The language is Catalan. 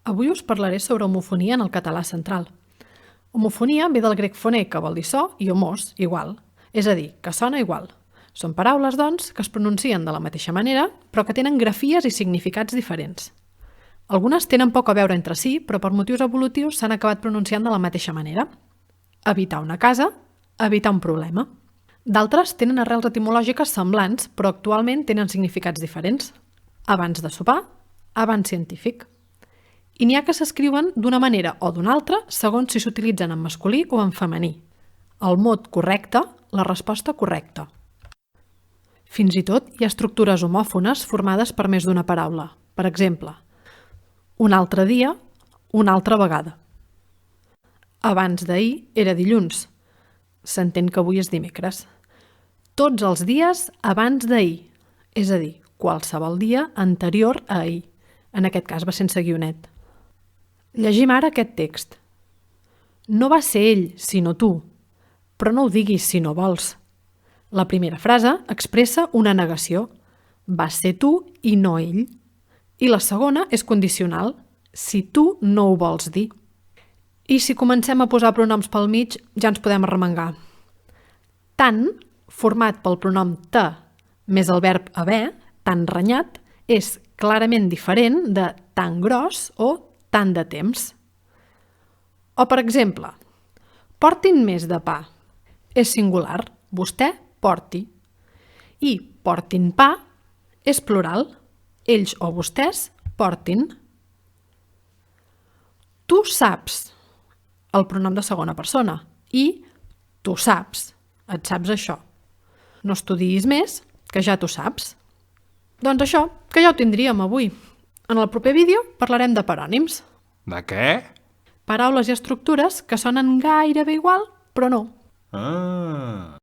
Avui us parlaré sobre homofonia en el català central. Homofonia ve del grec foné, que vol dir so, i homós, igual, és a dir, que sona igual. Són paraules, doncs, que es pronuncien de la mateixa manera, però que tenen grafies i significats diferents. Algunes tenen poc a veure entre si, però per motius evolutius s'han acabat pronunciant de la mateixa manera. Evitar una casa, evitar un problema. D'altres tenen arrels etimològiques semblants, però actualment tenen significats diferents. Abans de sopar, abans científic. I n'hi ha que s'escriuen d'una manera o d'una altra segons si s'utilitzen en masculí o en femení. El mot correcte, la resposta correcta. Fins i tot hi ha estructures homòfones formades per més d'una paraula. Per exemple, un altre dia, una altra vegada. Abans d'ahir era dilluns. S'entén que avui és dimecres. Tots els dies abans d'ahir, és a dir, qualsevol dia anterior a ahir. En aquest cas va sense guionet. Llegim ara aquest text. No va ser ell, sinó tu, però no ho diguis si no vols. La primera frase expressa una negació. Va ser tu i no ell. I la segona és condicional, si tu no ho vols dir. I si comencem a posar pronoms pel mig, ja ens podem arremangar. Tan, format pel pronom te, més el verb haver, tan renyat, és clarament diferent de tan gros o tant de temps. O, per exemple, portin més de pa. És singular, vostè porti. I portin pa és plural, ells o vostès portin. Tu saps, el pronom de segona persona, i tu saps, et saps això. No estudiïs més, que ja t'ho saps. Doncs això, que ja ho tindríem avui. En el proper vídeo parlarem de parònims. De què? Paraules i estructures que sonen gairebé igual, però no. Ah...